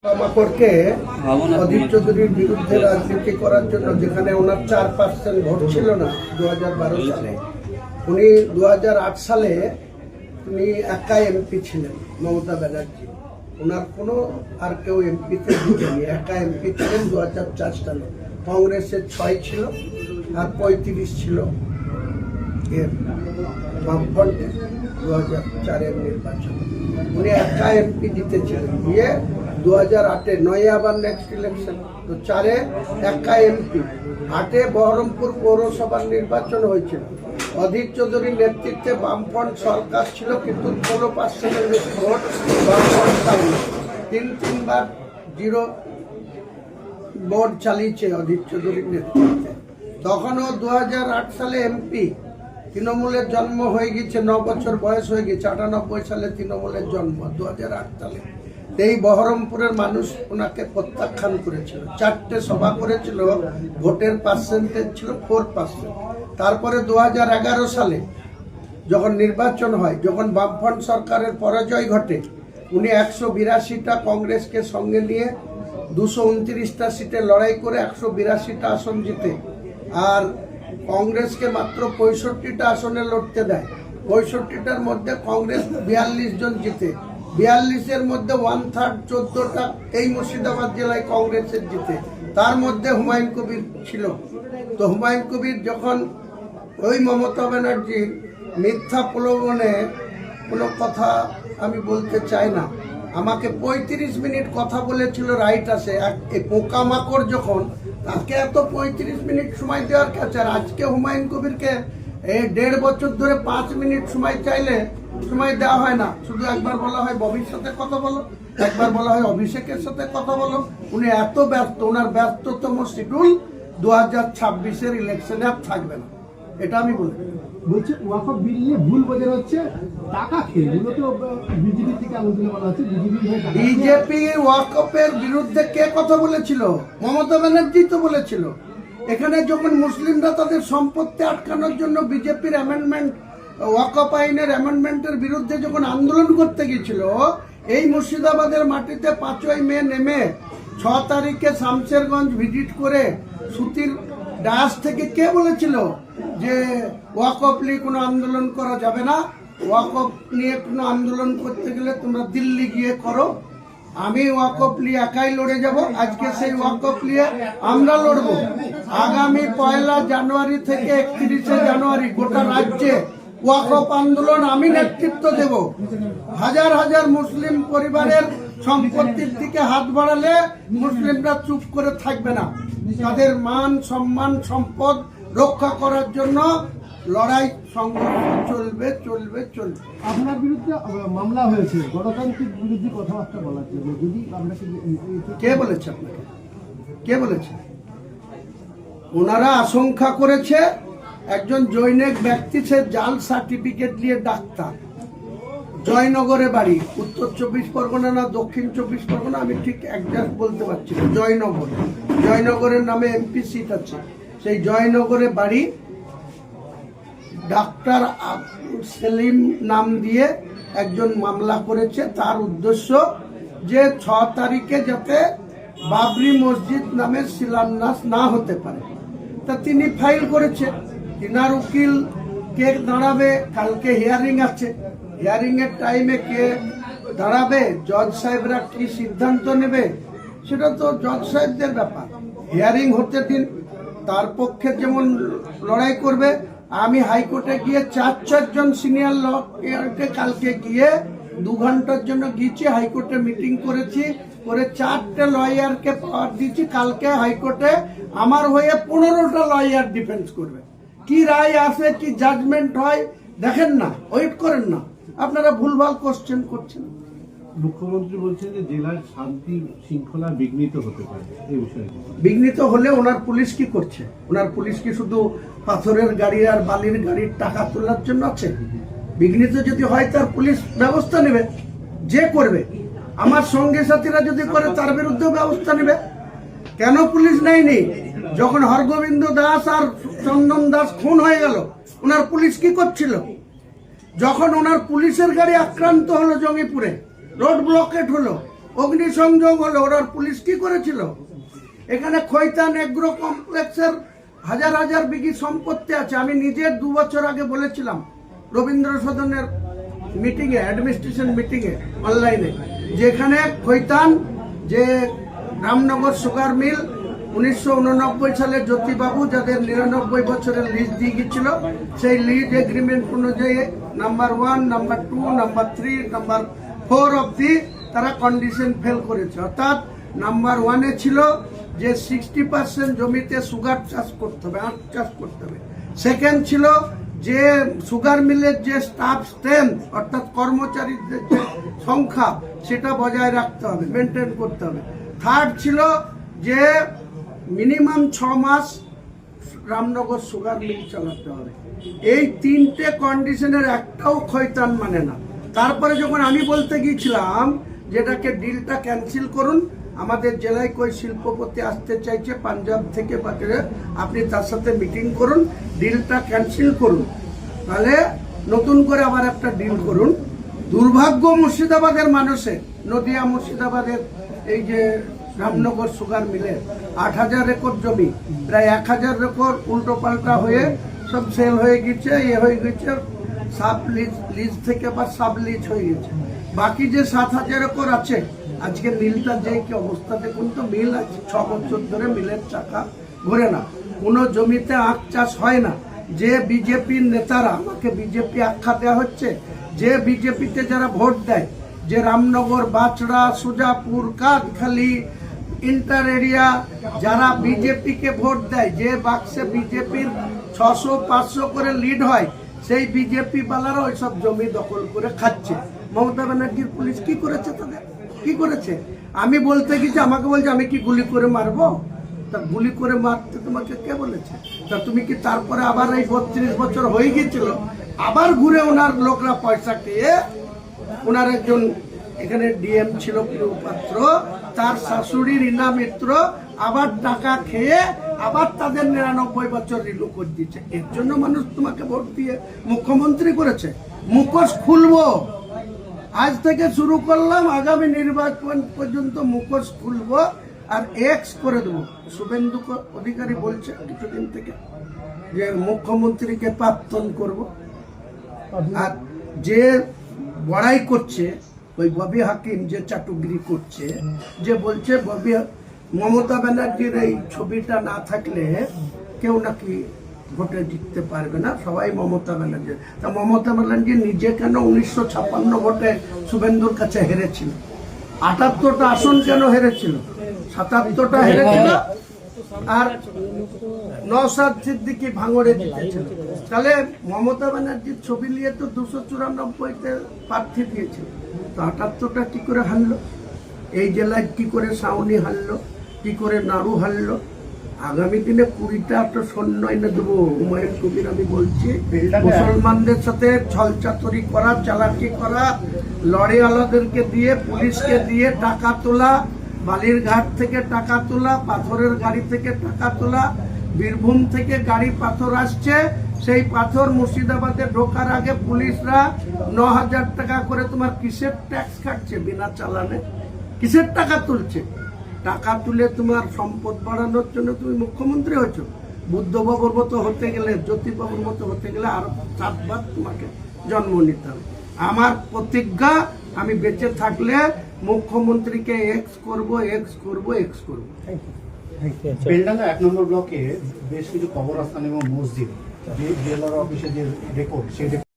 আমাকে অধীর চৌধুরীর বিরুদ্ধে রাজনীতি করার জন্য, যেখানে ওনার 4% ভোট ছিল না 2012 সালে, উনি 2008 সালে উনি একা এমপি ছিলেন। মমতা ব্যানার্জি ওনার কোনো আর কেউ এমপিতে জিতেনি, একা এমপি ছিলেন 2004 সালে। কংগ্রেসের 6 ছিল আর 35 ছিল বামফ্রন্টের 2004-এর নির্বাচন। উনি একা এমপি জিতেছিলেন, দিয়ে 2008-এ 9-এ আবার নেক্সট ইলেকশন, তো 4-এ একা এমপি। 8-এ বহরমপুর পৌরসভার নির্বাচন হয়েছিল। অধীর চৌধুরীর নেতৃত্বে বামফ্রন্ট সরকার ছিল, কিন্তু 16% বেশি ভোট বামফ্রন্ট পায়নি। তিনবার 0 ভোট চালিয়েছে অধীর চৌধুরীর নেতৃত্বে। তখনও 2008 সালে এমপি। তৃণমূলের জন্ম হয়ে গেছে, 9 বছর বয়স হয়ে গেছে। 98 সালে তৃণমূলের জন্ম, 2008 সালে। এই বহরমপুরের মানুষ ওনাকে প্রত্যাখ্যান করেছিল। 4টে সভা করেছিল, ভোটের পার্সেন্টেজ ছিল 4%। তারপরে 2011 সালে যখন নির্বাচন হয়, যখন বামফ্রন্ট সরকারের পরাজয় ঘটে, উনি 182টা কংগ্রেসকে সঙ্গে নিয়ে 229টা সিটে লড়াই করে 182টা আসন জিতে, আর কংগ্রেসকে মাত্র 65টা আসনে লড়তে দেয়। 65টার মধ্যে কংগ্রেস 42 জন জিতে। 42-এর মধ্যে 1/3 14টা এই মুর্শিদাবাদ জেলায় কংগ্রেসের জিতে। তার মধ্যে হুমায়ুন কবির ছিল। তো হুমায়ুন কবির যখন ওই মমতা ব্যানার্জির মিথ্যা প্রলোভনে, কোনো কথা আমি বলতে চাই না, আমাকে 35 মিনিট কথা বলেছিল রাইট আসে। এই পোকামাকড় যখন, তাকে এত 35 মিনিট সময় দেওয়ার কাছে। আর আজকে হুমায়ুন কবিরকে এই 1.5 বছর ধরে 5 মিনিট সময় চাইলে সময় দেওয়া হয় না। শুধু একবার বলা হয় ববির সাথে কথা বলো, একবার বলা হয় অভিষেকের সাথে কথা বলো। উনি এত ব্যস্ত, ওনার ব্যস্ততম শিডিউল 2026-এর ইলেকশনে আর থাকবে না, এটা আমি বলছি। বলছে ওয়াকফ বিল নিয়ে ভুল বোঝানো হচ্ছে, টাকা খেয়ে। মূলত বিজেপি থেকে আলোচনা বলা হচ্ছে, বিজেপি ওয়াকফের বিরুদ্ধে কে কথা বলেছিল? মমতা ব্যানার্জি তো বলেছিল। এখানে যখন মুসলিমরা তাদের সম্পত্তি আটকানোর জন্য বিজেপির অ্যামেন্ডমেন্ট, ওয়াকফ আইনের অ্যামেন্ডমেন্টের বিরুদ্ধে যখন আন্দোলন করতে গিয়েছিল, এই মুর্শিদাবাদের মাটিতে 5ই মে নেমে 6 তারিখে শামশেরগঞ্জ ভিজিট করে সুতির ডাস থেকে কে বলেছিল যে ওয়াকফ নিয়ে কোনো আন্দোলন করা যাবে না, ওয়াকফ নিয়ে কোনো আন্দোলন করতে গেলে তোমরা দিল্লি গিয়ে করো, আমি ওয়াকফ নিয়ে একাই লড়ে যাব। আজকে সেই ওয়াকফ নিয়ে আমরা লড়বো। আগামী 1 জানুয়ারি থেকে 31 জানুয়ারি গোটা রাজ্যে ওয়াকফ আন্দোলন আমি নেতৃত্ব দেব। হাজার হাজার মুসলিম পরিবারের সম্পত্তির দিকে হাত বাড়ালে মুসলিমরা চুপ করে থাকবে না। তাদের মান সম্মান সম্পদ রক্ষা করার জন্য লড়াই সংগ্রাম চলবে চলবে চলবে। আপনার বিরুদ্ধে মামলা হয়েছে গণতান্ত্রিক বিরোধী কথাবার্তা বলার জন্য, যদি আপনাকে কে বলেছে? আপনাকে কে বলেছে? ওনারা আশঙ্কা করেছে একজন জৈনিক ব্যক্তি, সে জাল সার্টিফিকেট নিয়ে ডাক্তার, জয়নগরে বাড়ি, উত্তর 24 পরগনা না দক্ষিণ 24 পরগনা, আমি ঠিক একজাক্ট বলতে পারছি না। জয়নগরের নামে এমপি সিট আছে, সেই জয়নগরে বাড়ি। ডাক্তার সেলিম নাম দিয়ে একজন মামলা করেছে। তার উদ্দেশ্য যে 6 তারিখে যাতে বাবরি মসজিদ নামে শিলান্যাস না হতে পারে, তা তিনি ফাইল করেছে। তিনার উকিল কে দাঁড়াবে, কালকে হিয়ারিং আছে, হিয়ারিং এর টাইমে কে দাঁড়াবে, জজ সাহেবরা কি সিদ্ধান্ত নেবে, সেটা তো জজ সাহেবদের ব্যাপার। হিয়ারিং হতে দিন, তার পক্ষে যেমন লড়াই করবে। আমি হাইকোর্টে গিয়ে 4 জন সিনিয়র লয়ারকে কালকে গিয়ে 2 ঘন্টার জন্য গিয়েছি, হাইকোর্টে মিটিং করেছি, করে 4টে লয়ারকে পাওয়ার দিয়েছি। কালকে হাইকোর্টে আমার হয়ে 15টা লয়ার ডিফেন্স করবে। কি রায় আসে, কি জাজমেন্ট হয় দেখেন না, ওয়েট করেন না। আপনারা ভুলভাল কোশ্চেন করছেন। মুখ্যমন্ত্রী বলছেন যে জেলার শান্তি শৃঙ্খলা বিঘ্নিত হতে পারে, এই বিষয়ে বিঘ্নিত হলে ওনার পুলিশ কি করছে? ওনার পুলিশ কি শুধু পাথরের গাড়ি আর বালির গাড়ির টাকা তোলার জন্য আছে? বিঘ্নিত যদি হয় তার পুলিশ ব্যবস্থা নেবে, যে করবে। আমার সঙ্গে সাথীরা যদি করে তার বিরুদ্ধেও ব্যবস্থা নেবে। কেন পুলিশ নেয়নি? যখন হরগোবিন্দ দাস আর চন্দন দাস খুন হয়ে গেল, ওনার পুলিশ কি করছিল? যখন ওনার পুলিশের গাড়ি আক্রান্ত হলো জঙ্গিপুরে, রোড ব্লকেট হলো, অগ্নিসংযোগ হলো, ওরা পুলিশ কি করেছিল? এখানে খৈতান এগ্রো কমপ্লেক্সের হাজার হাজার বিঘি সম্পত্তি আছে। আমি নিজে 2 বছর আগে বলেছিলাম রবীন্দ্র সদনের মিটিংয়ে, অ্যাডমিনিস্ট্রেশন মিটিংয়ে অনলাইনে, যেখানে খৈতান যে রামনগর সুগার মিল 1989 সালে জ্যোতিবাবু যাদের 99 বছরের লিজ দিয়ে গেছিল, সেই লিজ এগ্রিমেন্ট অনুযায়ী নাম্বার 1, নাম্বার 2, নাম্বার 3, নাম্বার 4 অবধি তারা কন্ডিশন ফেল করেছে। অর্থাৎ নাম্বার 1-এ ছিল যে 60% জমিতে সুগার চাষ করতে হবে, আখ চাষ করতে হবে। সেকেন্ড ছিল যে সুগার মিলের যে স্টাফ স্ট্রেংথ অর্থাৎ কর্মচারীদের যে সংখ্যা সেটা বজায় রাখতে হবে, মেনটেন করতে হবে। থার্ড ছিল যে মিনিমাম 6 মাস রামনগর সুগার মিল চালাতে হবে। এই 3টে কন্ডিশনের একটাও খৈতান মানে না। তারপরে যখন আমি বলতে গিয়েছিলাম যেটাকে ডিলটা ক্যান্সেল করুন, আমাদের জেলায় কই শিল্পপতি আসতে চাইছে পাঞ্জাব থেকে বাজারে, আপনি তার সাথে মিটিং করুন, ডিলটা ক্যান্সেল করুন, তাহলে নতুন করে আবার একটা ডিল করুন। দুর্ভাগ্য মুর্শিদাবাদের মানুষের, নদিয়া মুর্শিদাবাদের এই যে রামনগর সুগার মিলে 8000 একর জমি, প্রায় 1000 একর উল্টো পাল্টা হয়ে সব সেল হয়ে গেছে, হয়ে গেছে সাব লিজ থেকে বা সাব লিজ হয়ে গেছে। বাকি যে 7000 একর আছে, আজকে মিলটা যে কি অবস্থা দেখুন তো। মিল আছে 6 বছর ধরে মিলের চাকা ঘোরে না, কোনো জমিতে আখ চাষ হয় না। যে বিজেপির নেতারা, আমাকে বিজেপি আখ্যা দেওয়া হচ্ছে, যে বিজেপিতে যারা ভোট দেয়, যে রামনগর, বাচড়া, সুজাপুর, কাঁধখালি, ইন্টার এরিয়া যারা বিজেপিকে ভোট দেয়, যে বাক্সে বিজেপির 600-500 করে লিড হয়, সেই বিজেপি বালারা ওই সব জমি দখল করে খাচ্ছে। মমতা ব্যানার্জির পুলিশ কি করেছে? তাদের কি করেছে? আমি বলতে গেছি, আমাকে বলছে আমি কি গুলি করে মারবো? তা গুলি করে মারতে তোমাকে কে বলেছে? তা তুমি কি তারপরে আবার এই 32 বছর হয়ে গিয়েছিল, আবার ঘুরে ওনার লোকরা পয়সা খেয়ে, ওনার একজন এখানে ডিএম ছিল পাত্র, তার শাশুড়ি রীনা মিত্র আবার টাকা খেয়ে আবার তাদের 99 বছর রিলু করে দিচ্ছে। এর জন্য মানুষ তোমাকে ভোট দিয়ে মুখ্যমন্ত্রী করেছে। মুখোশ খুলবো, আজ থেকে শুরু করলাম, আগামী নির্বাচন পর্যন্ত মুখোশ খুলবো আর এক্স করে দেবো। শুভেন্দু অধিকারী বলছে কিছুদিন থেকে যে মুখ্যমন্ত্রীকে প্রাক্তন করব। আর যে বড়াই করছে ওই ববি হাকিম, যে চাটুগিরি করছে, যে বলছে ববি মমতা ব্যানার্জির এই ছবিটা না থাকলে কেউ নাকি ভোটে জিততে পারবে না, সবাই মমতা ব্যানার্জি। তা মমতা ব্যানার্জি নিজে কেন 1956 ভোটে শুভেন্দুর কাছে হেরেছিল? 78টা আসন কেন হেরেছিল? 77টা হেরেছিল, আর নওশাদ সিদ্দিকী ভাঙড়ে জিতেছিল। তাহলে মমতা ব্যানার্জির ছবি নিয়ে তো 294তে প্রার্থী দিয়েছিল, তো 78টা কি করে হারলো? এই জেলায় কি করে সাউনি হারলো, কি করে নাড়ু হারলো? আগামী দিনে 20টা তো সৈন্য এনে দেবো। হুমায়ুন কবির আমি বলছি, মুসলমানদের সাথে ছলচাতুরি করা, চালাকি করা, লরিওয়ালাদেরকে দিয়ে, পুলিশকে দিয়ে টাকা তোলা, বালির ঘাট থেকে টাকা তোলা, পাথরের গাড়ি থেকে টাকা তোলা, বীরভূম থেকে গাড়ি পাথর আসছে, সেই পাথর মুর্শিদাবাদে ঢোকার আগে পুলিশরা 9000 টাকা করে তোমার কিসের ট্যাক্স কাটছে বিনা চালানে? কিসের টাকা তুলছে? টাকা তুলে তোমার সম্পদ বাড়ানোর জন্য তুমি মুখ্যমন্ত্রী হয়েছো। বুদ্ধবাবুর মতো হতে গেলে, জ্যোতিবাবুর মতো হতে গেলে আরো 7 বার তোমাকে জন্ম নিতে হবে। আমার প্রতিজ্ঞা, আমি বেঁচে থাকলে মুখ্যমন্ত্রীকে এক্স করব, এক্স করব, এক্স করব। বেলডাঙ্গা 1 নম্বর ব্লকে বেশ কিছু কবরস্থান এবং মসজিদ, যে জেলার অফিসে যে রেকর্ড, সেই